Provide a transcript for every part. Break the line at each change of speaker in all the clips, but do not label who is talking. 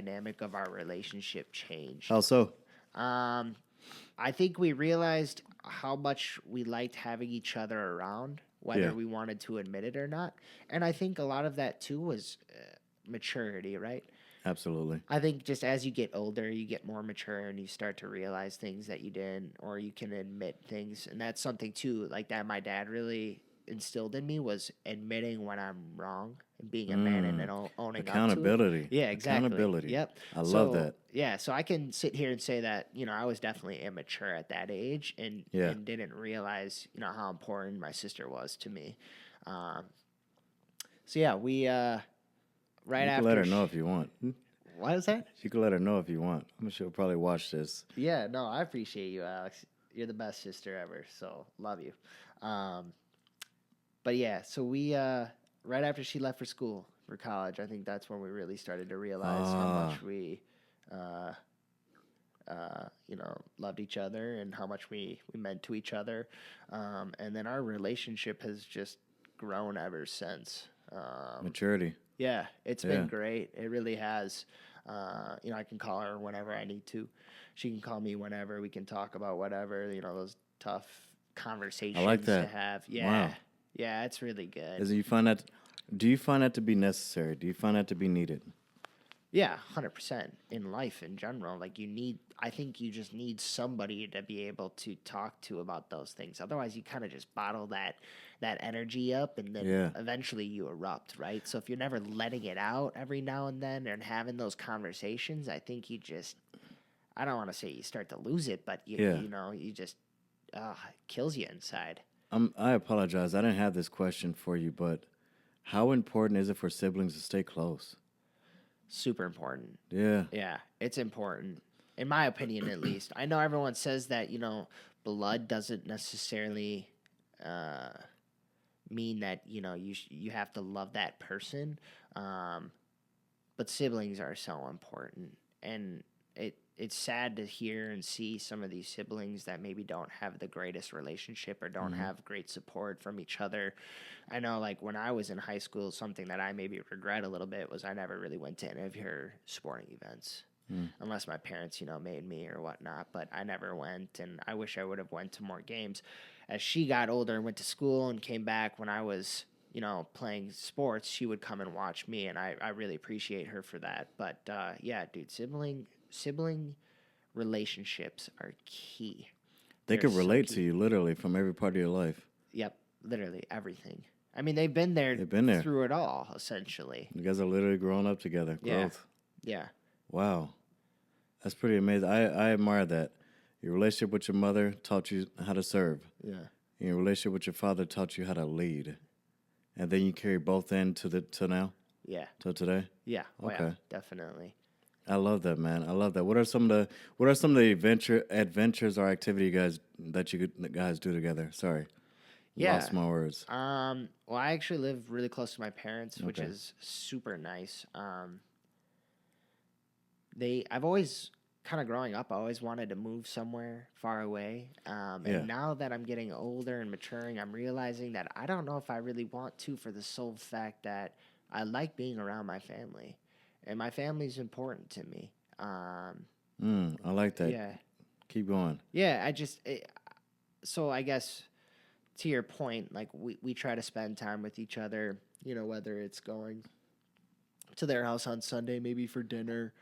dynamic of our relationship changed.
How so?
I think we realized how much we liked having each other around, whether
Yeah.
we wanted to admit it or not. And I think a lot of that too was maturity, right?
Absolutely.
I think just as you get older, you get more mature and you start to realize things that you didn't, or you can admit things. And that's something too, like that my dad really instilled in me was admitting when I'm wrong and being a man and then owning up to it.
Accountability.
Yeah, exactly.
Accountability.
Yep.
I love
So,
that.
yeah, so I can sit here and say that, I was definitely immature at that age
Yeah.
and didn't realize, how important my sister was to me. So yeah, we right
You
after
can let her know if you want.
What is that?
You can let her know if you want. I'm sure she'll probably watch this.
Yeah, no, I appreciate you, Alex. You're the best sister ever, so love you. But yeah, so we right after she left for school for college, I think that's when we really started to realize how much we, loved each other and how much we meant to each other, and then our relationship has just grown ever since.
Maturity.
Yeah, it's been great. It really has. I can call her whenever I need to. She can call me whenever. We can talk about whatever, those tough conversations
I like that.
to have. Yeah.
Wow.
Yeah, it's really good.
Do you find that to be necessary? Do you find that to be needed?
Yeah, 100% in life in general. Like I think you just need somebody to be able to talk to about those things. Otherwise, you kind of just bottle that energy up and then eventually you erupt, right? So if you're never letting it out every now and then and having those conversations, I think I don't want to say you start to lose it, but you just, it kills you inside.
I apologize. I didn't have this question for you, but how important is it for siblings to stay close?
Super important.
Yeah.
Yeah, it's important. In my opinion, at least. I know everyone says that, blood doesn't necessarily mean that, you have to love that person. But siblings are so important. And it's sad to hear and see some of these siblings that maybe don't have the greatest relationship or don't have great support from each other. I know, like, when I was in high school, something that I maybe regret a little bit was I never really went to any of her sporting events. Unless my parents, made me or whatnot, but I never went, and I wish I would have went to more games. As she got older and went to school and came back when I was, playing sports, she would come and watch me, and I really appreciate her for that. But, yeah, dude, sibling relationships are key.
They could relate to you literally from every part of your life.
Yep, literally everything. I mean, they've been there through it all, essentially.
You guys are literally growing up together. Growth.
Yeah.
Wow. That's pretty amazing. I admire that. Your relationship with your mother taught you how to serve.
Yeah.
And your relationship with your father taught you how to lead. And then you carry both in to now?
Yeah.
Till today?
Yeah.
Okay.
Yeah, definitely.
I love that, man. I love that. What are some of the adventures or activity you guys do together? Sorry.
Yeah.
Lost my words.
Well, I actually live really close to my parents, which is super nice. I've always kind of growing up, I always wanted to move somewhere far away. And now that I'm getting older and maturing, I'm realizing that I don't know if I really want to, for the sole fact that I like being around my family, and my family's important to me.
I like that.
Yeah.
Keep going.
Yeah, so I guess to your point, like we try to spend time with each other, whether it's going to their house on Sunday, maybe for dinner.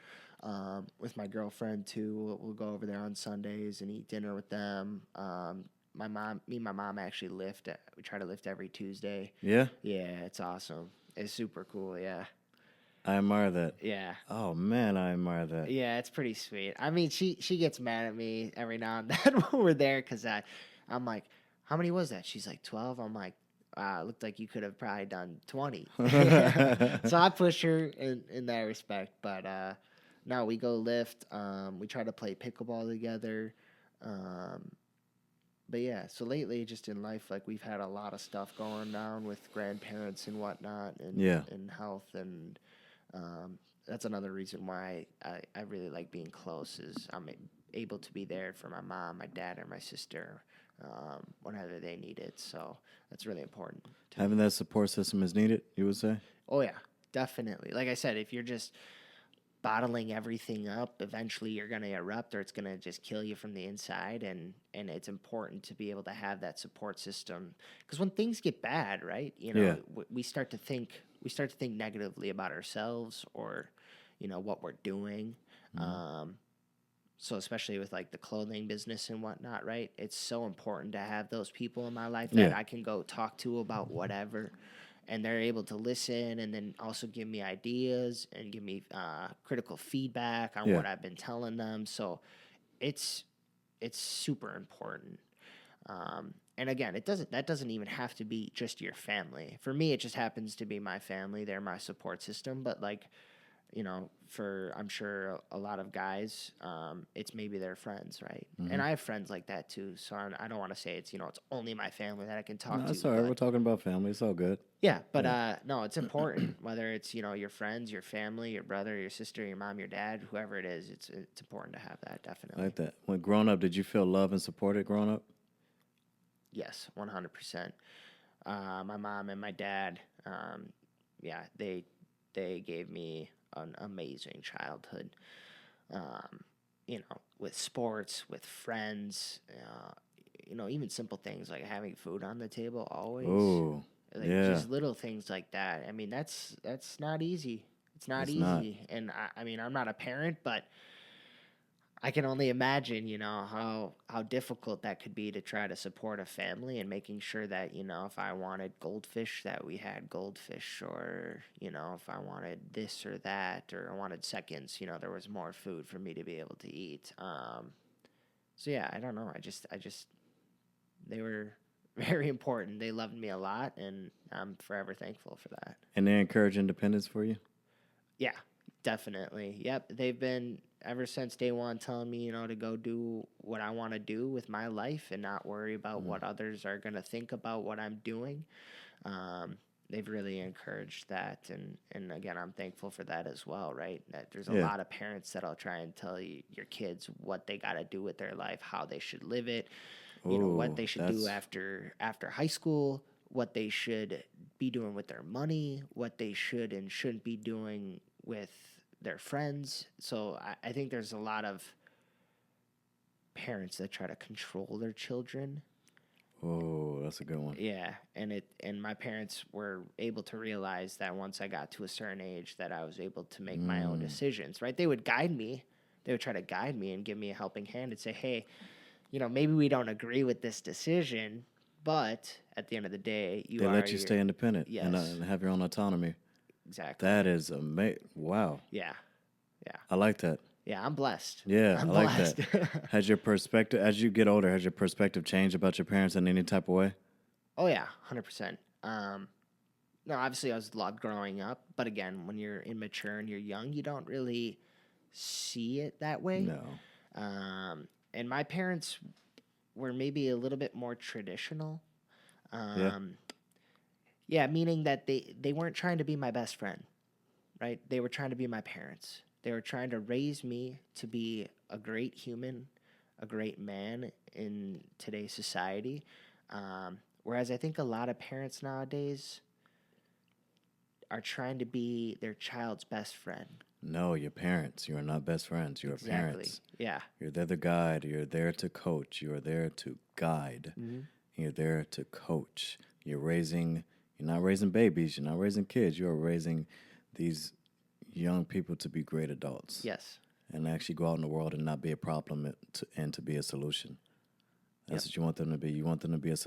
With my girlfriend too, we'll go over there on Sundays and eat dinner with them. Me and my mom actually lift. We try to lift every Tuesday.
Yeah?
Yeah, it's awesome. It's super cool, yeah.
I admire that.
Yeah.
Oh, man, I admire that.
Yeah, it's pretty sweet. I mean, she gets mad at me every now and then when we're there because I'm like, how many was that? She's like, 12. I'm like, it looked like you could have probably done 20. So I push her in that respect. But no, we go lift. We try to play pickleball together. But yeah, so lately, just in life, like we've had a lot of stuff going on with grandparents and whatnot, and health, and that's another reason why I really like being close. Is I'm able to be there for my mom, my dad, or my sister whenever they need it. So that's really important.
Having that support system is needed, you would say?
Oh yeah, definitely. Like I said, if you're just bottling everything up, eventually you're going to erupt or it's going to just kill you from the inside. And it's important to be able to have that support system, because when things get bad, right,
Yeah.
we start to think negatively about ourselves, or what we're doing. um, so especially with like the clothing business and whatnot, right, it's so important to have those people in my life that
Yeah.
I can go talk to about whatever, and they're able to listen and then also give me ideas and give me critical feedback on
Yeah.
what I've been telling them. So it's super important. And again, that doesn't even have to be just your family. For me, it just happens to be my family. They're my support system. But like, for I'm sure a lot of guys, it's maybe their friends, right? And I have friends like that too. So I don't want to say it's only my family that I can
No,
talk
that's
to,
all right. We're
but
talking about family. It's all good.
yeah, but
Yeah.
no, it's important whether it's your friends, your family, your brother, your sister, your mom, your dad, whoever it is. It's important to have that,
I
definitely.
like that. When growing up, did you feel loved and supported growing up?
Yes, 100%. My mom and my dad, yeah, they gave me an amazing childhood. Um, with sports, with friends, even simple things like having food on the table always.
Oh,
Like
yeah.
just little things like that. I mean, that's not easy. It's not
It's not.
easy. And I mean, I'm not a parent, but I can only imagine, how difficult that could be to try to support a family and making sure that, if I wanted goldfish, that we had goldfish, or, if I wanted this or that, or I wanted seconds, there was more food for me to be able to eat. So yeah, I don't know. They were very important. They loved me a lot, and I'm forever thankful for that.
And they encourage independence for you?
Yeah, definitely. Yep, they've been ever since day one telling me, to go do what I want to do with my life and not worry about what others are going to think about what I'm doing. Um, they've really encouraged that, and again, I'm thankful for that as well. Right, that there's a
Yeah.
lot of parents that'll try and tell your kids what they got to do with their life, how they should live it, what
Oh,
they should do
that's
after high school, what they should be doing with their money, what they should and shouldn't be doing with their friends. So I think there's a lot of parents that try to control their children.
that's a good one.
Yeah, and my parents were able to realize that once I got to a certain age that I was able to make my own decisions, right? They would guide me. They would try to guide me and give me a helping hand and say, "Hey, maybe we don't agree with this decision, but at the end of the day, you
They
are
let you
your."
stay independent
Yes,
and have your own autonomy.
exactly.
That is amazing. Wow.
Yeah, yeah,
I like that.
yeah. I'm blessed.
Yeah,
I'm
I like that.
blessed.
Has your perspective, as you get older, has your perspective changed about your parents in any type of way?
Oh yeah, 100%. No, obviously I was loved growing up, but again, when you're immature and you're young, you don't really see it that way.
No.
And my parents were maybe a little bit more traditional.
Yeah.
Um, yeah, meaning that they weren't trying to be my best friend, right? They were trying to be my parents. They were trying to raise me to be a great human, a great man in today's society. Whereas I think a lot of parents nowadays are trying to be their child's best friend.
No, your parents. You are not best friends. You are
Exactly.
parents.
Yeah.
You're there to guide. You're there to coach. You are there to guide. You're there to coach. You're not raising babies. You're not raising kids. You are raising these young people to be great adults
Yes.
and actually go out in the world and not be a problem and to be a solution. That's
Yep.
what you want them to be. You want them to be a